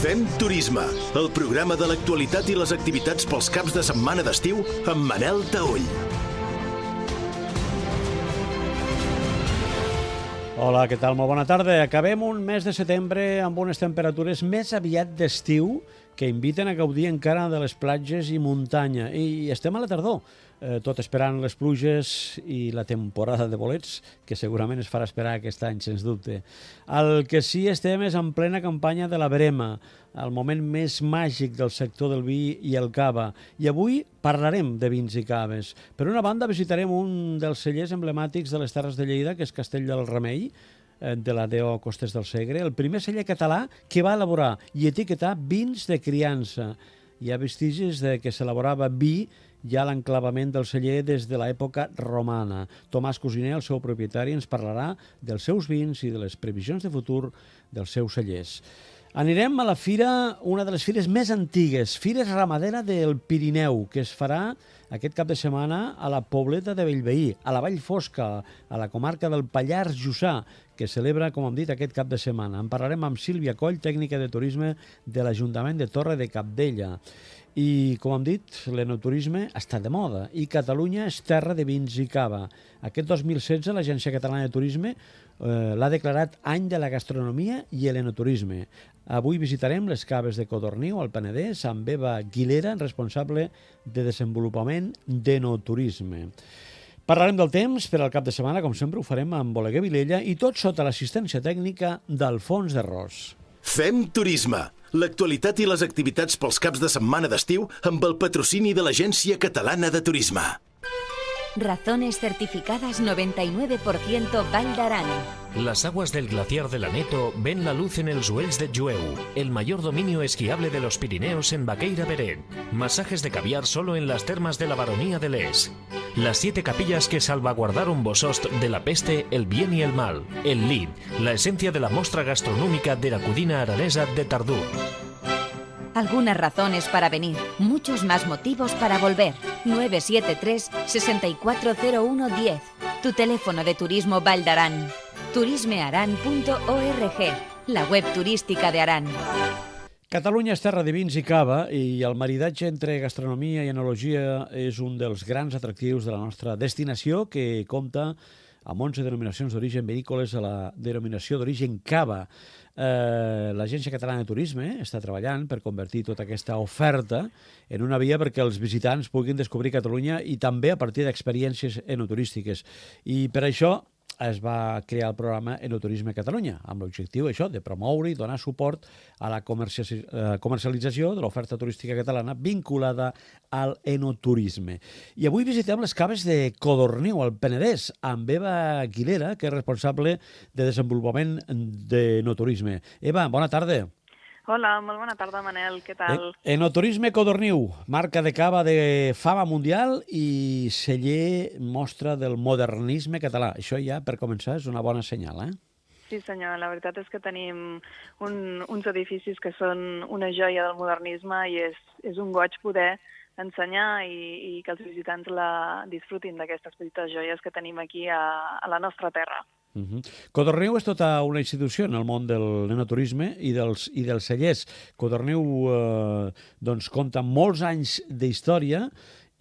Fem turisme, el programa de l'actualitat i les activitats pels caps de setmana d'estiu amb Manel Taüll. Hola, què tal? Molt bona tarda. Acabem un mes de setembre amb unes temperatures més aviat d'estiu que inviten a gaudir encara de les platges i muntanya. I estem a la tardor, tot esperant les pluges i la temporada de bolets, que segurament es farà esperar aquest any, sens dubte. El que sí estem és en plena campanya de la Verema, el moment més màgic del sector del vi i el cava. I avui parlarem de vins i caves. Per una banda, visitarem un dels cellers emblemàtics de les Terres de Lleida, que és Castell del Remei, de la D.O. Costes del Segre, el primer celler català que va elaborar i etiquetar vins de criança. Hi ha vestigis de que s'elaborava vi ja a l'enclavament del celler des de l'època romana. Tomàs Cosiner, el seu propietari, ens parlarà dels seus vins i de les previsions de futur dels seus cellers. Anirem a la fira, una de les fires més antigues, Fires Ramadera del Pirineu, que es farà aquest cap de setmana a la Pobleta de Bellveí, a la Vall Fosca, a la comarca del Pallars Jussà, que celebra, com hem dit, aquest cap de setmana. En parlarem amb Sílvia Coll, tècnica de turisme de l'Ajuntament de Torre de Cabdella. I, com hem dit, l'enoturisme està de moda i Catalunya és terra de vins i cava. Aquest 2016 l'Agència Catalana de Turisme l'ha declarat any de la gastronomia i l'enoturisme. Avui visitarem les caves de Codorniu, al Penedès, amb Eva Guilera, responsable de desenvolupament d'enoturisme. Parlarem del temps per al cap de setmana, com sempre ho farem amb Oleguer Vilella, i tot sota l'assistència tècnica d'Alfons de Ros. Fem turisme, l'actualitat i les activitats pels caps de setmana d'estiu amb el patrocini de l'Agència Catalana de Turisme. Razones certificadas 99% Vall d'Aran. Las aguas del glaciar de Laneto ven la luz en el Suels de Jueu, el mayor dominio esquiable de los Pirineos en Baqueira Beret. Masajes de caviar solo en las termas de la Baronía de Les. Las 7 capillas que salvaguardaron Bosost de la peste, el bien y el mal. El Lid, la esencia de la mostra gastronómica de la cudina aranesa de Tardú. Algunas razones para venir, muchos más motivos para volver. 973 640110. Tu teléfono de turismo Vall d'Aran. turismearan.org, la web turística de Aran. Catalunya és terra de vins i cava i el maridatge entre gastronomia i enologia és un dels grans atractius de la nostra destinació, que compta amb 11 denominacions d'origen vinícoles a la denominació d'origen cava. L'Agència Catalana de Turisme està treballant per convertir tota aquesta oferta en una via perquè els visitants puguin descobrir Catalunya i també a partir d'experiències enoturístiques. I per això es va crear el programa Enoturisme Catalunya, amb l'objectiu això de promoure i donar suport a la comercialització de l'oferta turística catalana vinculada al enoturisme. I avui visitem les caves de Codorniu, al Penedès, amb Eva Guilera, que és responsable de desenvolupament d'enoturisme. Eva, bona tarda. Hola, molt bona tarda, Manel. Què tal? Enoturisme Codorniu, marca de cava de fama mundial i celler mostra del modernisme català. Això ja, per començar, és una bona senyal, Sí, senyor. La veritat és que tenim uns edificis que són una joia del modernisme i és un goig poder ensenyar i que els visitants disfrutin d'aquestes petites joies que tenim aquí a la nostra terra. Codorniu és tota una institució en el món del enoturisme i dels cellers. Codorniu compta amb molts anys d'història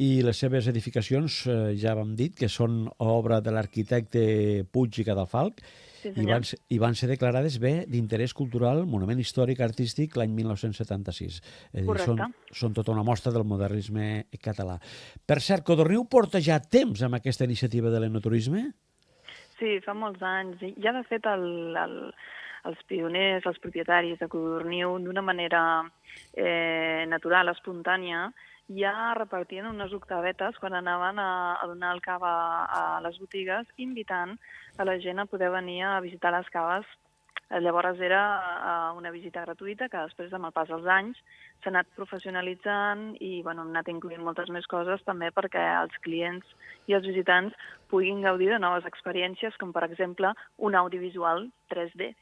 i les seves edificacions, ja vam dit, que són obra de l'arquitecte Puig i Cadafalch, i van ser declarades bé d'interès cultural, monument històric artístic, l'any 1976. Correcte. Són tota una mostra del modernisme català. Per cert, Codorniu porta ja temps amb aquesta iniciativa de l'enoturisme? Sí, fa molts anys. Ja, de fet, els pioners, els propietaris de Codorniu, d'una manera natural, espontània, ja repartien unes octavetes quan anaven a donar el cava a les botigues, invitant a la gent a poder venir a visitar les caves. Llavors era una visita gratuïta que després, amb el pas dels anys, s'ha anat professionalitzant i hem anat incloent moltes més coses també perquè els clients i els visitants puguin gaudir de noves experiències, com per exemple un audiovisual 3D.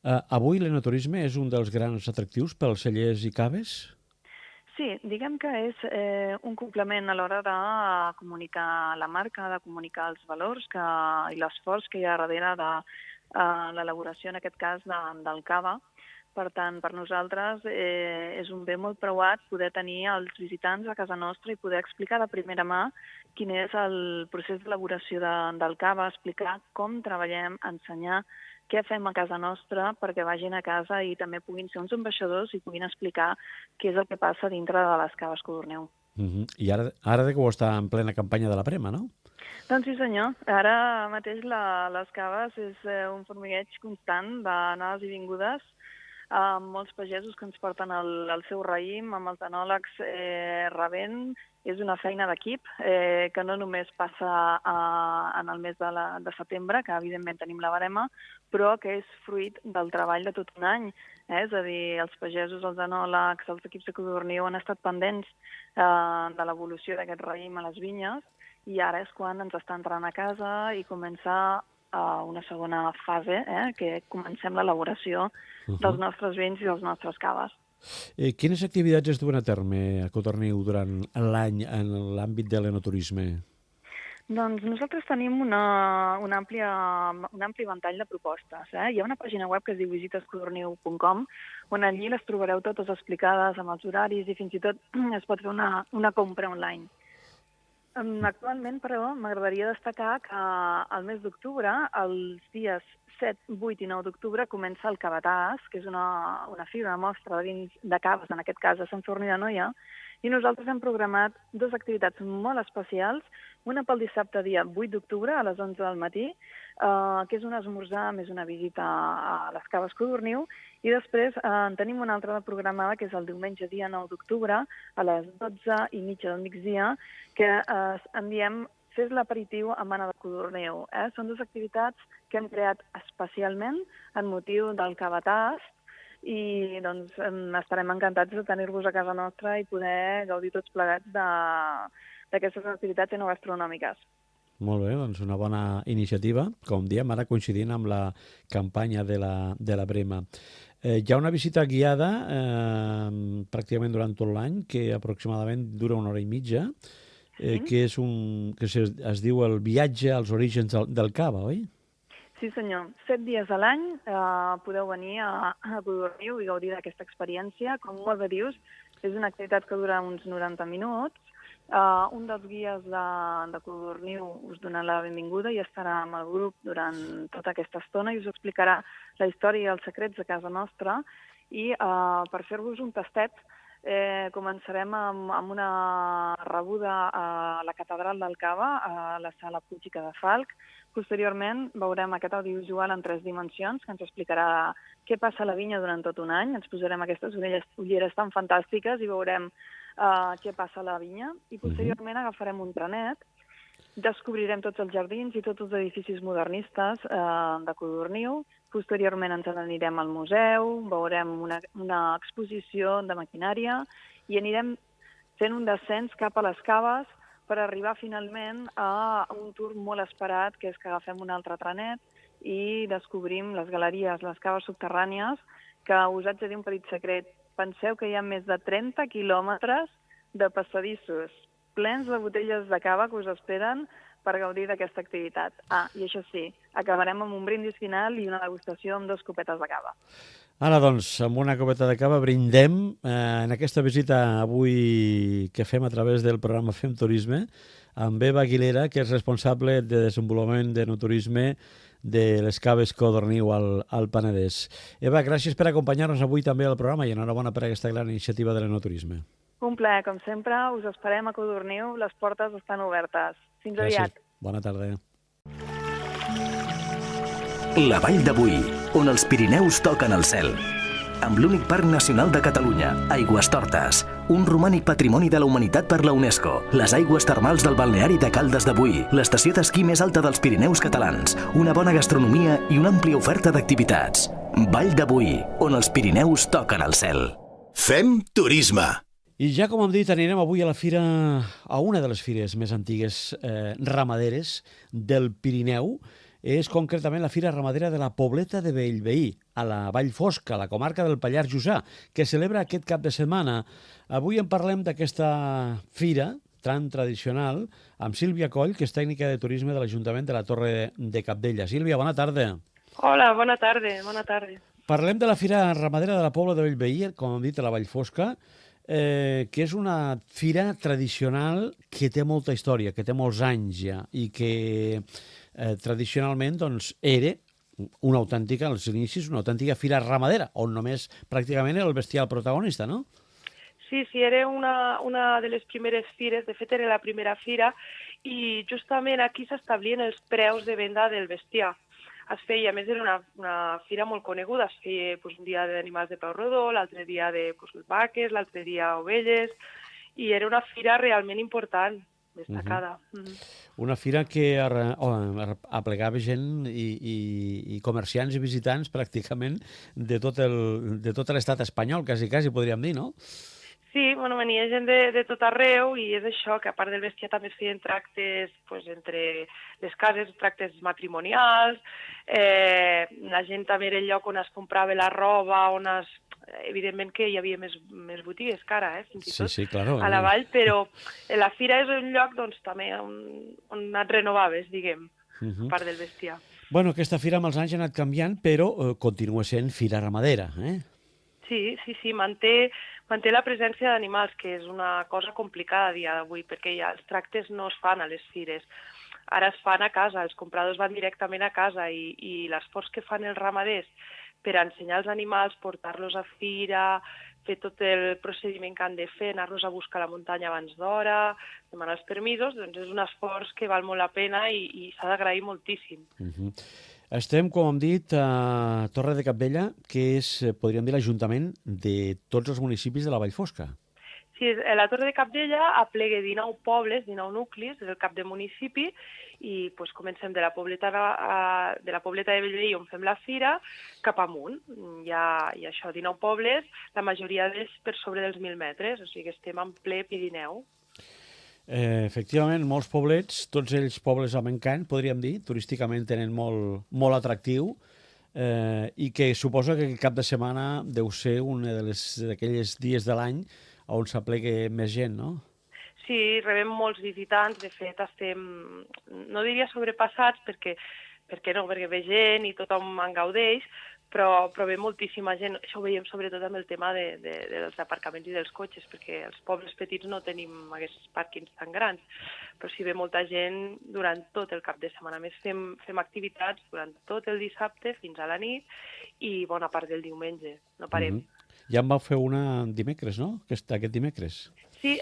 Avui l'enoturisme és un dels grans atractius pels cellers i caves? Sí, diguem que és un complement a l'hora de comunicar la marca, de comunicar els valors i l'esforç que hi ha darrere de l'elaboració, en aquest cas, del cava, Per tant, per nosaltres és un bé molt preuat poder tenir els visitants a casa nostra i poder explicar de primera mà quin és el procés d'elaboració del cava, explicar com treballem, ensenyar què fem a casa nostra perquè vagin a casa i també puguin ser uns ambaixadors i puguin explicar què és el que passa dintre de les caves Codorniu. I ara que ho està en plena campanya de la Prema, no? Doncs sí, senyor. Ara mateix les caves és un formigueig constant d'anades i vingudes, amb molts pagesos que ens porten el seu raïm, amb els enòlegs rebent. És una feina d'equip que no només passa en el mes de setembre, que evidentment tenim la barema, però que és fruit del treball de tot un any. És a dir, els pagesos, els enòlegs, els equips de Codorniu han estat pendents de l'evolució d'aquest raïm a les vinyes i ara és quan ens està entrant a casa i comença una segona fase, que comencem l'elaboració dels nostres vins i dels nostres caves. Quines activitats es duen a terme a Codorniu durant l'any en l'àmbit de l'enoturisme? Doncs nosaltres tenim un ampli ventall de propostes. Hi ha una pàgina web que es diu visitescodorniu.com, on allí les trobareu totes explicades amb els horaris i fins i tot es pot fer una compra online. Actualment, però, m'agradaria destacar que al mes d'octubre, els dies 7, 8 i 9 d'octubre, comença el Cavatàs, que és una fira, una mostra de vins de caves, en aquest cas a Sant Sadurní d'Anoia, i nosaltres hem programat dues activitats molt especials, una pel dissabte, dia 8 d'octubre, a les 11 del matí, que és un esmorzar més una visita a les caves Codorniu, i després en tenim una altra programada, que és el diumenge, dia 9 d'octubre, a les 12:30 del migdia, que en diem Fes l'aperitiu amb Anna de Codorniu. Són dues activitats que hem creat especialment en motiu del Cavatàs i doncs estarem encantats de tenir-vos a casa nostra i poder gaudir tots plegats d'aquestes activitats enogastronòmiques. Molt bé, doncs una bona iniciativa, com diem, ara coincidint amb la campanya de la Brema. Hi ha una visita guiada pràcticament durant tot l'any, que aproximadament dura 1 hora i mitja, que es diu el viatge als orígens del cava, oi? Sí, senyor. 7 dies a l'any podeu venir a Codorniu i gaudir d'aquesta experiència. Com molt bé dius, és una activitat que dura uns 90 minuts. Un dels guies de Codorniu us donarà la benvinguda i estarà amb el grup durant tota aquesta estona i us explicarà la història i els secrets de casa nostra. I per fer-vos un tastet, començarem amb una rebuda a la Catedral del Cava, a la Sala Puig i Cadafalch. Posteriorment veurem aquest audiovisual en 3 dimensions que ens explicarà què passa a la vinya durant tot un any. Ens posarem aquestes ulleres tan fantàstiques i veurem què passa a la vinya. I posteriorment agafarem un trenet, descobrirem tots els jardins i tots els edificis modernistes de Codorniu. Posteriorment ens n'anirem al museu, veurem una exposició de maquinària i anirem fent un descens cap a les caves per arribar finalment a un tour molt esperat, que és que agafem un altre trenet i descobrim les galeries, les caves subterrànies, que us haig de dir un petit secret. Penseu que hi ha més de 30 quilòmetres de passadissos plens de botelles de cava que us esperen per gaudir d'aquesta activitat. I això sí, acabarem amb un brindis final i una degustació amb 2 copetes de cava. Ara, doncs, amb una copeta de cava brindem en aquesta visita avui que fem a través del programa Fem Turisme amb Eva Aguilera, que és responsable de desenvolupament de no-turisme de les caves Codorniu al Penedès. Eva, gràcies per acompanyar-nos avui també al programa i enhorabona per aquesta gran iniciativa de l'enoturisme. Un plaer, com sempre, us esperem a Codorniu, les portes estan obertes. Fins aviat. Bona tarda. La Vall de Boí, on els Pirineus toquen el cel. Amb l'únic parc nacional de Catalunya, Aigüestortes, un romànic patrimoni de la humanitat per la UNESCO, les aigües termals del balneari de Caldes de Boí, l'estació d'esquí més alta dels Pirineus catalans, una bona gastronomia i una àmplia oferta d'activitats. Vall de Boí, on els Pirineus toquen el cel. Fem turisme! I ja com hem dit, anirem avui a la fira, a una de les fires més antigues ramaderes del Pirineu. És concretament la Fira Ramadera de la Pobleta de Bellveí, a la Vall Fosca, a la comarca del Pallars Jussà, que celebra aquest cap de setmana. Avui en parlem d'aquesta fira tan tradicional amb Sílvia Coll, que és tècnica de turisme de l'Ajuntament de la Torre de Cabdella. Sílvia, bona tarda. Hola, bona tarda, bona tarda. Parlem de la Fira Ramadera de la Pobla de Bellveí, com hem dit, a la Vall Fosca, que és una fira tradicional que té molta història, que té molts anys ja, i que tradicionalment doncs, era una autèntica, als inicis, una autèntica fira ramadera, on només pràcticament era el bestiar protagonista, no? Sí, era una de les primeres fires, de fet era la primera fira, i justament aquí s'establien els preus de venda del bestiar. Es feia, a més era una fira molt coneguda, es feia un dia d'animals de peu rodó, l'altre dia de vaques, l'altre dia ovelles, i era una fira realment important, destacada. Una fira que aplegava gent i comerciants i visitants pràcticament de tot l'estat espanyol, quasi, podríem dir, no? Sí, venia gent de tot arreu i és això, que a part del bestiar també es feien tractes entre les cases, tractes matrimonials, la gent també era el lloc on es comprava la roba, evidentment que hi havia més botigues que ara, fins i tot, sí, claro, a la vall, però la fira és un lloc també on et renovaves, diguem, a part del bestiar. Bueno, aquesta fira amb els anys ha anat canviant, però continua sent fira ramadera, eh? Sí, manté la presència d'animals, que és una cosa complicada a dia d'avui, perquè ja els tractes no es fan a les fires. Ara es fan a casa, els compradors van directament a casa i l'esforç que fan els ramaders per ensenyar als animals, portar-los a fira, fer tot el procediment que han de fer, anar-los a buscar a la muntanya abans d'hora, demanar els permisos, doncs és un esforç que val molt la pena i s'ha d'agrair moltíssim. Estem, com hem dit, a Torre de Cabdella, que és, podríem dir, l'Ajuntament de tots els municipis de la Vall Fosca. Sí, la Torre de Cabdella aplega 19 pobles, 19 nuclis, és el cap de municipi, i comencem de la Pobleta de Bellveí, on fem la fira, cap amunt. Hi ha això, 19 pobles, la majoria d'ells per sobre dels 1.000 metres, o sigui que estem en ple Pirineu. Efectivament, molts poblets, tots ells pobles amb encant, podríem dir, turísticament tenen molt atractiu, i que suposo que el cap de setmana deu ser un d'aquells dies de l'any on s'aplega més gent, no? Sí, rebem molts visitants, de fet estem, no diria sobrepassats, perquè ve gent i tothom en gaudeix, però ve moltíssima gent. Això ho veiem sobretot amb el tema dels aparcaments i dels cotxes, perquè els pobles petits no tenim aquests pàrquings tan grans, però sí ve molta gent durant tot el cap de setmana. A més, fem activitats durant tot el dissabte fins a la nit i bona part del diumenge, no parem. Ja en vau fer una dimecres, no? Aquest dimecres. Sí,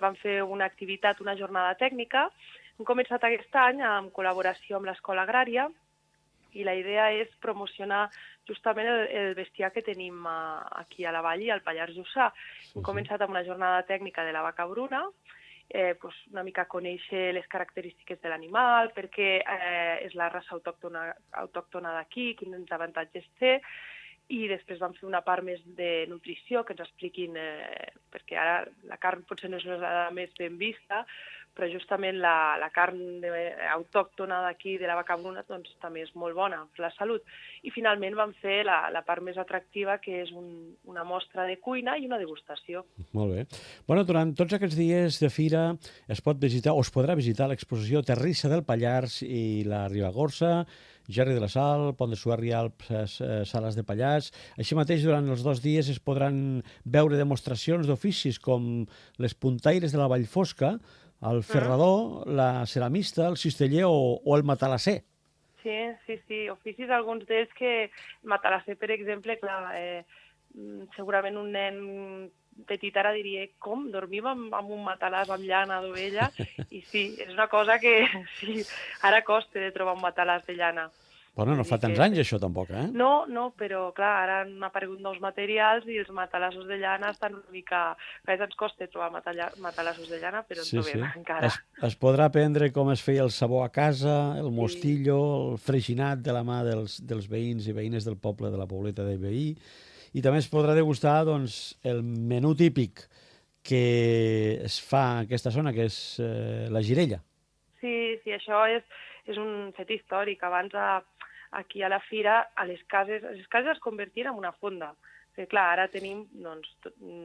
vam fer una activitat, una jornada tècnica. Hem començat aquest any en col·laboració amb l'Escola Agrària, i la idea és promocionar justament el bestiar que tenim aquí a la Vall i al Pallars Jussà. Hem començat amb una jornada tècnica de la vaca bruna, una mica conèixer les característiques de l'animal, perquè és la raça autòctona d'aquí, quins avantatges té, i després vam fer una part més de nutrició, que ens expliquin, perquè ara la carn potser no és la més ben vista, però justament la carn autòctona d'aquí, de la vaca bruna, doncs també és molt bona per la salut. I finalment vam fer la part més atractiva, que és una mostra de cuina i una degustació. Molt bé. Bueno, durant tots aquests dies de fira es pot visitar, o es podrà visitar l'exposició Terrissa del Pallars i la Ribagorça, Gerri de la Sal, Pont de Suert, Rialps, Sales de Pallars. Així mateix, durant els 2 dies es podran veure demostracions d'oficis com les puntaires de la Vall Fosca, el ferrador, la ceramista, el cisteller o el matalasser. Sí, oficis, alguns d'ells que matalasser, per exemple, clar, segurament un nen petit ara diria, com? Dormim amb un matalàs amb llana d'ovella? I sí, és una cosa que sí, ara costa de trobar un matalàs de llana. Bueno, no fa tants anys això tampoc, eh? No, però clar, ara han aparegut nous materials i els matalassos de llana estan una mica... A vegades ens costa trobar matalassos de llana, però en trobem encara. Es podrà aprendre com es feia el sabó a casa, el mostillo, el freixinat de la mà dels veïns i veïnes del poble de la Pobleta de Bellveí, i també es podrà degustar el menú típic que es fa en aquesta zona, que és la girella. Sí, això és un fet històric. Abans aquí a la fira, les cases es convertien en una fonda. Clar, ara tenim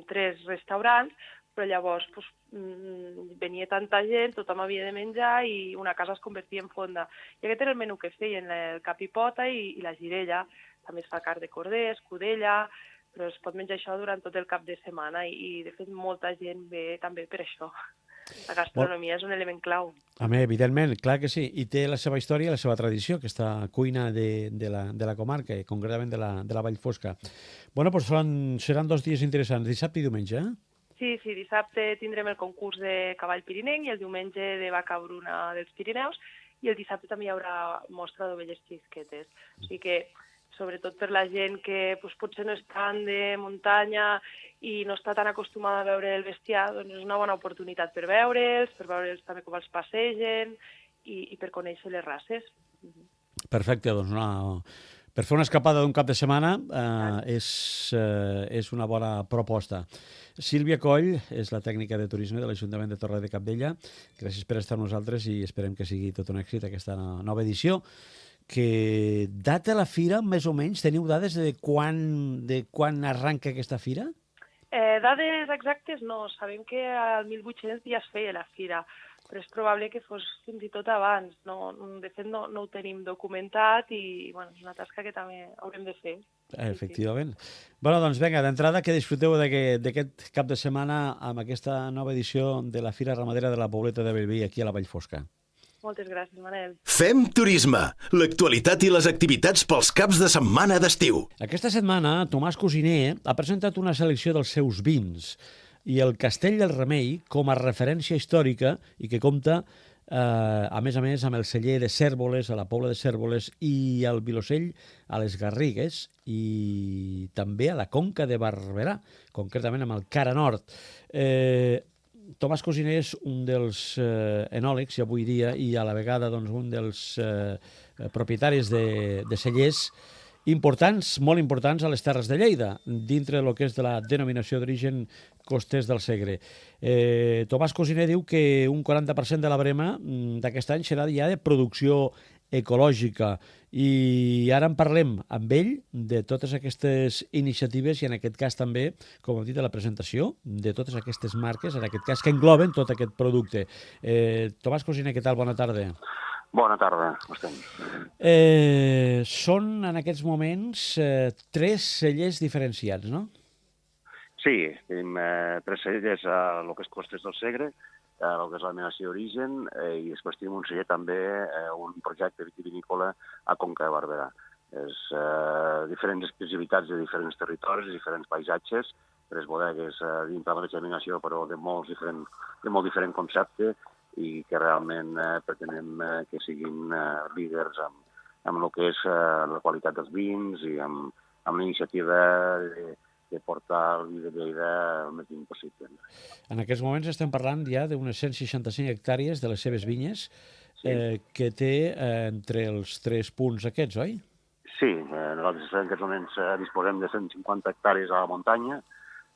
3 restaurants, però llavors venia tanta gent, tothom havia de menjar i una casa es convertia en fonda. I aquest era el menú que feien, el cap i pota i la girella. També es fa carn de corder, escudella, però es pot menjar això durant tot el cap de setmana i de fet molta gent ve també per això. La gastronomia és un element clau. Evidentment, clar que sí. I té la seva història, la seva tradició, aquesta cuina de la comarca, i concretament de la Vall Fosca. Bueno, doncs seran 2 dies interessants, dissabte i diumenge, eh? Sí, dissabte tindrem el concurs de cavall pirinenc i el diumenge de vaca bruna dels Pirineus i el dissabte també hi haurà mostra d'ovelles xisquetes. O sigui que, sobretot per la gent que potser no és tan de muntanya i no està tan acostumada a veure el bestiar, doncs és una bona oportunitat per veure'ls també com els passegen i per conèixer les races. Perfecte, doncs per fer una escapada d'un cap de setmana és una bona proposta. Sílvia Coll és la tècnica de turisme de l'Ajuntament de Torre de Cabdella. Gràcies per estar amb nosaltres i esperem que sigui tot un èxit aquesta nova edició. Que data la fira, més o menys? Teniu dades de quan arranca aquesta fira? Dades exactes no. Sabem que al 1800 ja es feia la fira, però és probable que fos fins i tot abans. De fet, no ho tenim documentat i és una tasca que també haurem de fer. Efectivament. Bé, doncs vinga, d'entrada que disfruteu d'aquest cap de setmana amb aquesta nova edició de la Fira Ramadera de la Pobleta de Bellvei aquí a la Vall Fosca. Moltes gràcies, Manel. Fem turisme, l'actualitat i les activitats pels caps de setmana d'estiu. Aquesta setmana, Tomàs Cosiner ha presentat una selecció dels seus vins i el Castell del Remei com a referència històrica i que compta, a més, amb el celler de Cérvoles, a la Pobla de Cérvoles, i el Vilosell a les Garrigues i també a la Conca de Barberà, concretament amb el Cara Nord. Tomàs Cosiner és un dels enòlegs avui dia i a la vegada un dels propietaris de cellers importants, molt importants a les Terres de Lleida, dintre del que és de la denominació d'origen Costers del Segre. Tomàs Cosiner diu que un 40% de la brema d'aquest any serà ja de producció ecològica i ara en parlem amb ell de totes aquestes iniciatives i en aquest cas també, com hem dit a la presentació, de totes aquestes marques, en aquest cas que engloben tot aquest producte. Tomàs Cosiner, què tal? Bona tarda. Bona tarda, com estem? Són en aquests moments 3 cellers diferenciats, no? Sí, tenim 3 cellers a lo que és Costers del Segre, a lo que és la denominació d'origen, i després tenim un celler també, un projecte vitivinícola a Conca de Barberà. És diferents exclusivitats de diferents territoris, de diferents paisatges, 3 bodegues dins de la mateixa denominació, però de molt diferent concepte, i que realment pretenem que siguin líders amb el que és la qualitat dels vins i amb la iniciativa de portar el vi de Lleida el més lluny possible. En aquests moments estem parlant ja d'unes 165 hectàrees de les seves vinyes que té entre els 3 punts aquests, oi? Sí, nosaltres en aquests moments disposem de 150 hectàrees a la muntanya,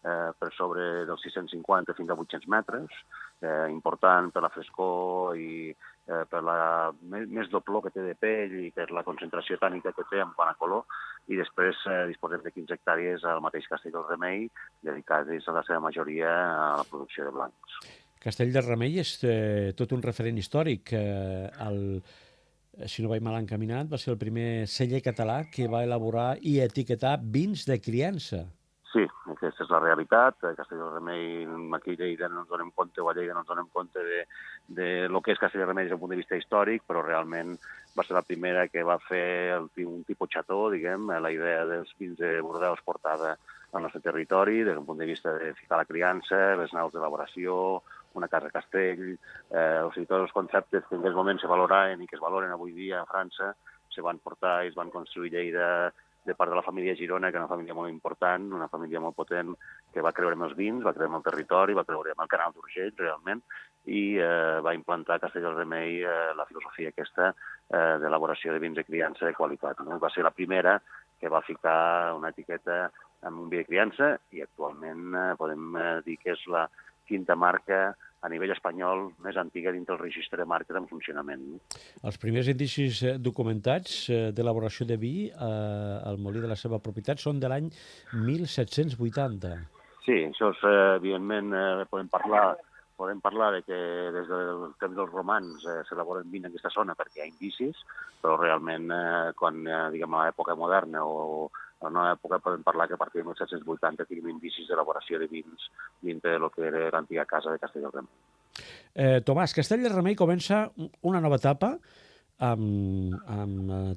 per sobre dels 650 fins a 800 metres, important per la frescor i per la més doblor que té de pell i per la concentració tànica que té en quant a color, i després disposem de 15 hectàrees al mateix Castell del Remei, dedicades a la seva majoria a la producció de blancs. Castell del Remei és tot un referent històric. Si no vaig mal encaminat, va ser el primer celler català que va elaborar i etiquetar vins de criança. Sí, aquesta és la realitat. A Castell del Remei, aquí a Lleida no ens donem compte, o a Lleida no ens donem compte de lo que és Castell del Remei des del punt de vista històric, però realment va ser la primera que va fer un tipus xató, diguem, la idea dels vins de Bordeus portada al nostre territori, des del punt de vista de ficar la criança, les naus d'elaboració, una casa castell, o sigui, tots els conceptes que en aquells moments se valoraven i que es valoren avui dia a França, se van portar i es van construir Lleida de part de la família Girona, que és una família molt important, una família molt potent, que va creure en els vins, va creure en el territori, va creure en el canal d'Urgell, realment, i va implantar a Castell del Remei la filosofia aquesta d'elaboració de vins de criança de qualitat. Va ser la primera que va ficar una etiqueta amb un vi de criança i actualment podem dir que és la 5ª marca a nivell espanyol més antiga dintre el registre de marques en funcionament. Els primers indicis documentats d'elaboració de vi al molí de la seva propietat són de l'any 1780. Sí, això és, evidentment, podem parlar de que des del temps dels romans s'elaboren vins en aquesta zona perquè hi ha indicis, però realment quan, diguem, a l'època moderna o en una època podem parlar que a partir de 1780 tenim indicis d'elaboració de vins dintre del que era l'antiga casa de Castell del Remei. Tomàs, Castell del Remei comença una nova etapa amb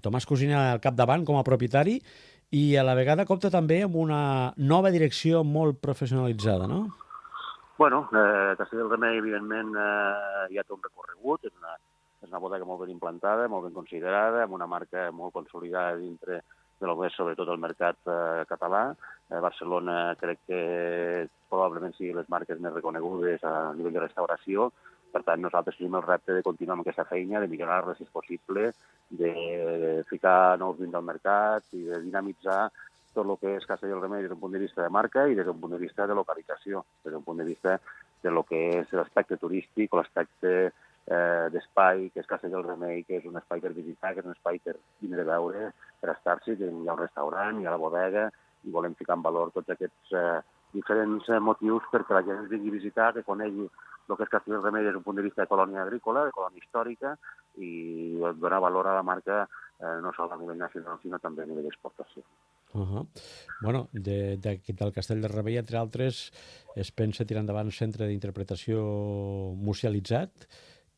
Tomàs Cosiner al capdavant com a propietari i a la vegada compta també amb una nova direcció molt professionalitzada, no? Bueno, Castell del Remei, evidentment, ja té un recorregut, és una bodega molt ben implantada, molt ben considerada, amb una marca molt consolidada dintre de lo que és sobretot el mercat català. Barcelona crec que probablement sigui les marques més reconegudes a nivell de restauració. Per tant, nosaltres tenim el repte de continuar amb aquesta feina, de millorar-la si és possible, de ficar nous vins al mercat i de dinamitzar tot el que és Castell del Remei des d'un punt de vista de marca i des d'un punt de vista de localització, des d'un punt de vista de lo que és l'aspecte turístic o l'aspecte d'espai, que és Castell del Remei, que és un espai per visitar, que és un espai per vindre a veure, per estar-s'hi, hi ha un restaurant, hi ha la bodega, i volem ficar en valor tots aquests diferents motius perquè la gent ens vingui a visitar, que conegui el que és Castell del Remei des d'un punt de vista de colònia agrícola, de colònia històrica, i donar valor a la marca no sols a nivell nacional, sinó també a nivell d'exportació. Bueno, del Castell del Remei, entre altres, es pensa tirar endavant un centre d'interpretació musealitzat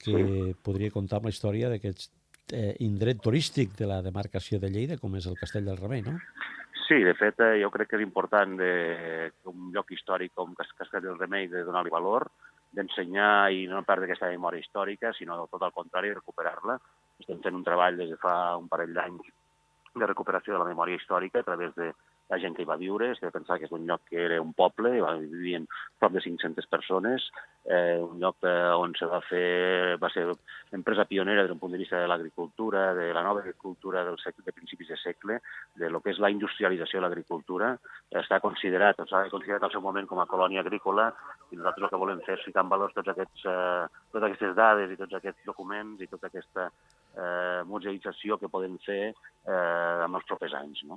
que podria contar amb la història d'aquest indret turístic de la demarcació de Lleida, com és el Castell del Remei, no? Sí, de fet, jo crec que és important que un lloc històric com Castell del Remei de donar-li valor, d'ensenyar i no perdre aquesta memòria històrica, sinó tot al contrari, recuperar-la. Estem fent un treball des de fa un parell d'anys de recuperació de la memòria històrica a través de la gent que hi va viure. S'ha de pensar que és un lloc que era un poble, hi vivien prop de 500 persones, un lloc on va ser empresa pionera des d'un punt de vista de l'agricultura, de la nova agricultura de principis de segle, de lo que és la industrialització de l'agricultura. S'ha considerat al seu moment com a colònia agrícola i nosaltres el que volem fer és ficar en valor totes aquestes dades i tots aquests documents i tota aquesta museïtzació que podem fer en els propers anys, no?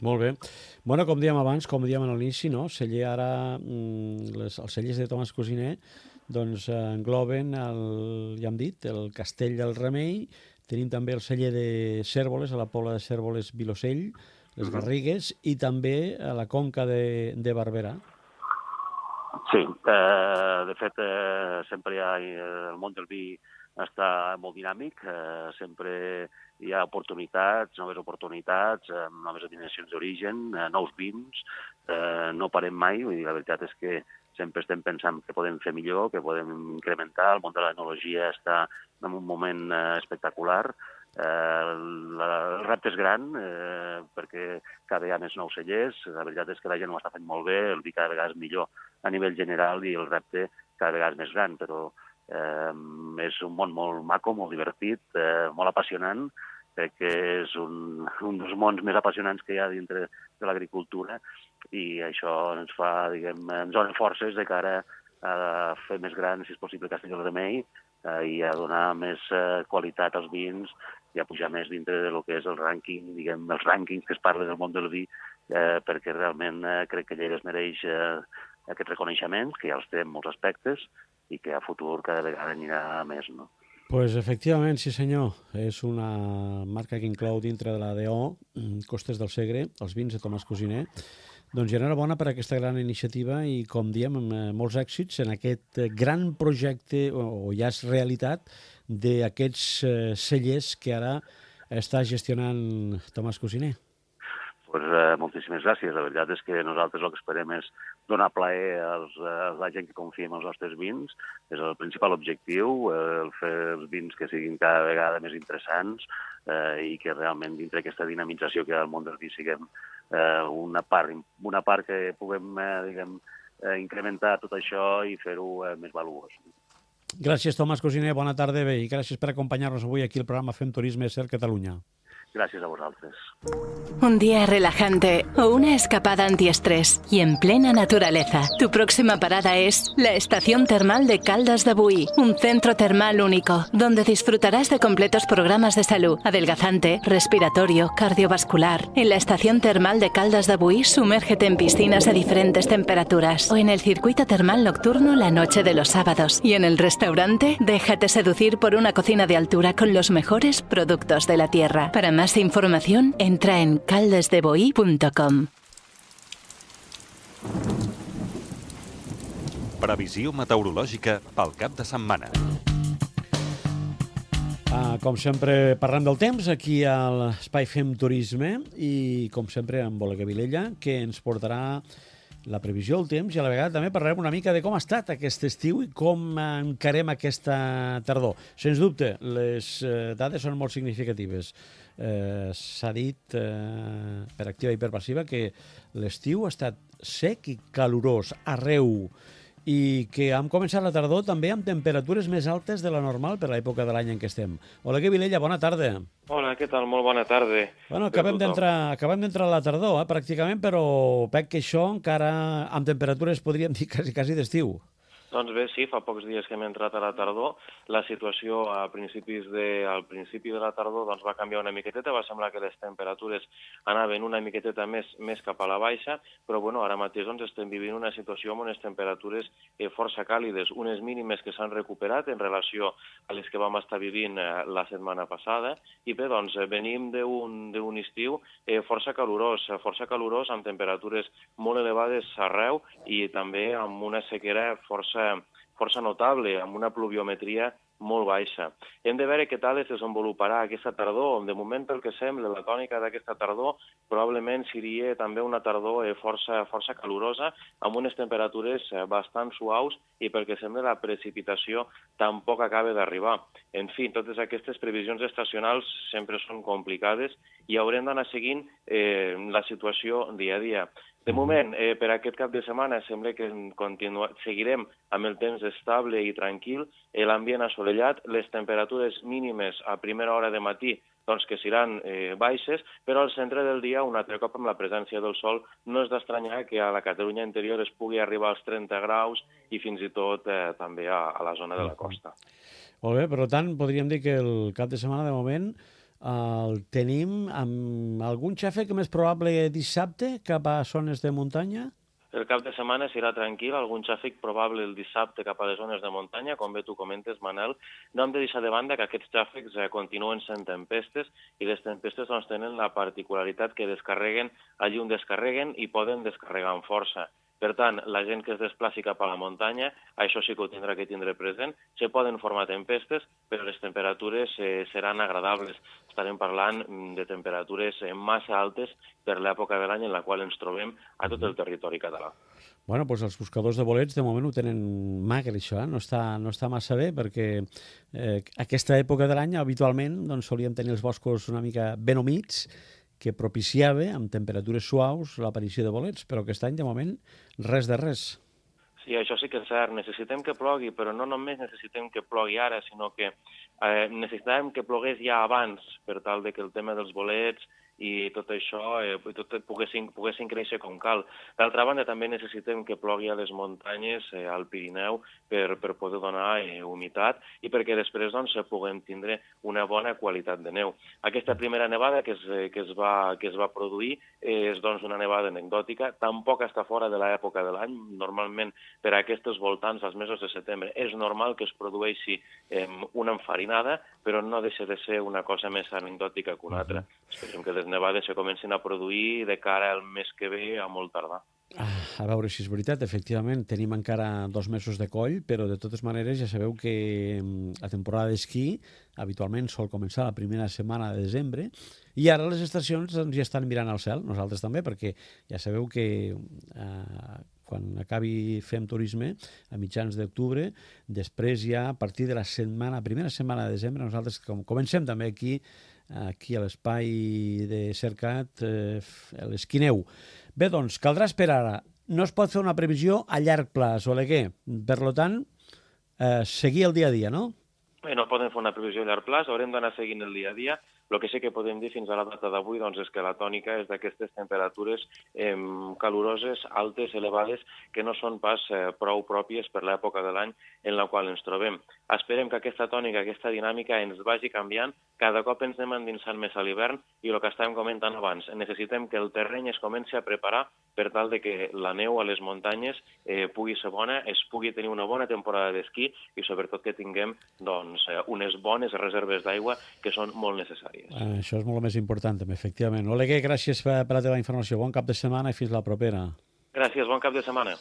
Molt bé. Bueno, com dèiem abans, com dèiem a l'inici, no? Celler ara, els cellers de Tomàs Cosiner doncs engloben, ja hem dit, el Castell del Remei, tenim també el celler de Cérvoles, a la Pobla de Cérvoles, Vilosell, les Garrigues, i també a la Conca de Barberà. Sí, de fet, sempre hi ha el món del vi està molt dinàmic, sempre hi ha oportunitats, noves denominacions d'origen, nous vins, no parem mai, vull dir, la veritat és que sempre estem pensant que podem fer millor, que podem incrementar, el món de l'enologia està en un moment espectacular, el repte és gran perquè cada vegada més nous cellers, la veritat és que la gent ho està fent molt bé, el vi cada vegada és millor a nivell general i el repte cada vegada és més gran, però és un món molt maco, molt divertit, molt apassionant. Crec que és un dels mons més apassionants que hi ha dintre de l'agricultura i això ens fa, diguem, ens dona forces de cara a fer més gran, si és possible, Castell del Remei i a donar més qualitat als vins i a pujar més dintre del que és el rànquing, diguem, els rànquings que es parla del món del vi, perquè realment crec que Lleida es mereix aquest reconeixement, que ja els té en molts aspectes, i que a futur cada vegada anirà més, no? Pues efectivament, sí senyor. És una marca que inclou dintre de la DO Costes del Segre, els vins de Tomàs Cosiner. Doncs enhorabona per aquesta gran iniciativa i, com diem, molts èxits en aquest gran projecte, o ja és realitat, d'aquests cellers que ara està gestionant Tomàs Cosiner. Pues, moltíssimes gràcies. La veritat és que nosaltres el que esperem és donar plaer a la gent que confia en els nostres vins. És el principal objectiu, fer els vins que siguin cada vegada més interessants i que realment dintre aquesta dinamització que hi ha al món del vi siguem una part que puguem incrementar tot això i fer-ho més valuós. Gràcies, Tomàs Cosiner. Bona tarda i gràcies per acompanyar-nos avui aquí al programa Fem Turisme Ser Catalunya. Gràcies a vosaltres. Un día relajante o una escapada antiestrés y en plena naturaleza. Tu próxima parada es la Estación Termal de Caldas de Boí, un centro termal único, donde disfrutarás de completos programas de salud, adelgazante, respiratorio, cardiovascular. En la Estación Termal de Caldas de Boí, sumérgete en piscinas a diferentes temperaturas o en el circuito termal nocturno la noche de los sábados. Y en el restaurante, déjate seducir por una cocina de altura con los mejores productos de la tierra. Para más información, entra en caldesdeboí.com. Previsió meteorològica pel cap de setmana. Com sempre, parlem del temps aquí a l'Espai Fem Turisme i, com sempre, amb Oleguer Vilella, que ens portarà la previsió del temps i a la vegada també parlarem una mica de com ha estat aquest estiu i com encarem aquesta tardor. Sens dubte, les dades són molt significatives. S'ha dit per activa i per passiva que l'estiu ha estat sec i calorós arreu i que hem començat la tardor també amb temperatures més altes de la normal per l'època de l'any en què estem. Oleguer Vilella, bona tarda. Hola, què tal? Molt bona tarda. Bueno, acabem d'entrar a la tardor, pràcticament, però veig que això encara amb temperatures podríem dir quasi d'estiu. Doncs bé, sí, fa pocs dies que hem entrat a la tardor. La situació al principi de la tardor doncs, va canviar una miqueteta, va semblar que les temperatures anaven una miqueteta més cap a la baixa, però bueno, ara mateix doncs, estem vivint una situació amb unes temperatures força càlides, unes mínimes que s'han recuperat en relació a les que vam estar vivint la setmana passada, i bé, doncs, venim d'un estiu força calorós, amb temperatures molt elevades arreu i també amb una sequera força notable, amb una pluviometria molt baixa. Hem de veure què tal es desenvoluparà aquesta tardor. De moment, pel que sembla, la tònica d'aquesta tardor probablement seria també una tardor força calorosa, amb unes temperatures bastant suaus i pel que sembla la precipitació tampoc acaba d'arribar. En fi, totes aquestes previsions estacionals sempre són complicades i haurem d'anar seguint la situació dia a dia. De moment, per aquest cap de setmana sembla que seguirem amb el temps estable i tranquil, l'ambient assolellat, les temperatures mínimes a primera hora de matí doncs que seran baixes, però al centre del dia, un altre cop amb la presència del sol, no és d'estranyar que a la Catalunya interior es pugui arribar als 30 graus i fins i tot també a la zona de la costa. Molt bé, per tant, podríem dir que el cap de setmana, de moment, el tenim amb algun xàfec més probable dissabte cap a zones de muntanya? El cap de setmana serà tranquil, algun xàfec probable el dissabte cap a les zones de muntanya, com bé tu comentes, Manel. No hem de deixar de banda que aquests xàfecs continuen sent tempestes i les tempestes doncs, tenen la particularitat que descarreguen allí on descarreguen i poden descarregar amb força. Per tant, la gent que es desplaci cap a la muntanya, això sí que ho tindrà que tindre present, se poden formar tempestes, però les temperatures seran agradables. Estarem parlant de temperatures massa altes per l'època de l'any en la qual ens trobem a tot el territori català. Bueno, doncs els buscadors de bolets de moment ho tenen magre, això, no està massa bé, perquè aquesta època de l'any habitualment doncs, solíem tenir els boscos una mica ben humits, que propiciava, amb temperatures suaus, l'aparició de bolets, però aquest any, de moment, res de res. Sí, això sí que és cert. Necessitem que plogui, però no només necessitem que plogui ara, sinó que necessitàvem que plogués ja abans, per tal de que el tema dels bolets i tot això poguessin créixer com cal. D'altra banda, també necessitem que plogui a les muntanyes, al Pirineu, per poder donar humitat i perquè després doncs, puguem tindre una bona qualitat de neu. Aquesta primera nevada que es va produir és doncs, una nevada anecdòtica, tampoc està fora de l'època de l'any. Normalment, per a aquests voltants, als mesos de setembre, és normal que es produeixi una enfarinada, però no deixa de ser una cosa més anecdòtica que una altra. Esperem que les nevades se comencin a produir de cara al mes que ve a molt tardar. A veure si és veritat, efectivament, tenim encara 2 mesos de coll, però de totes maneres ja sabeu que la temporada d'esquí habitualment sol començar la primera setmana de desembre i ara les estacions doncs, ja estan mirant al cel, nosaltres també, perquè ja sabeu que quan acabi Fem Turisme, a mitjans d'octubre, després ja a partir de la primera setmana de desembre, nosaltres comencem també aquí a l'espai de Cercat, l'Esquineu. Bé, doncs, caldrà esperar ara. No es pot fer una previsió a llarg plaç, Oleguer. Per tant, seguir el dia a dia, no? No podem fer una previsió a llarg plaç, haurem d'anar seguint el dia a dia. El que sí que podem dir fins a la data d'avui doncs, és que la tònica és d'aquestes temperatures caloroses, altes, elevades, que no són pas prou pròpies per l'època de l'any en la qual ens trobem. Esperem que aquesta tònica, aquesta dinàmica ens vagi canviant, cada cop ens anem endinsant més a l'hivern i el que estàvem comentant abans, necessitem que el terreny es comenci a preparar per tal de que la neu a les muntanyes pugui ser bona, es pugui tenir una bona temporada d'esquí i sobretot que tinguem doncs, unes bones reserves d'aigua que són molt necessàries. Això és molt més important, efectivament. Oleguer, gràcies per la teva informació. Bon cap de setmana i fins la propera. Gràcies, bon cap de setmana.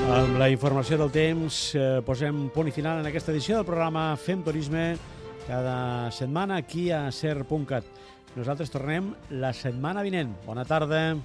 Amb la informació del temps posem punt i final en aquesta edició del programa Fem Turisme cada setmana aquí a ser.cat. Nosaltres tornem la setmana vinent. Bona tarda.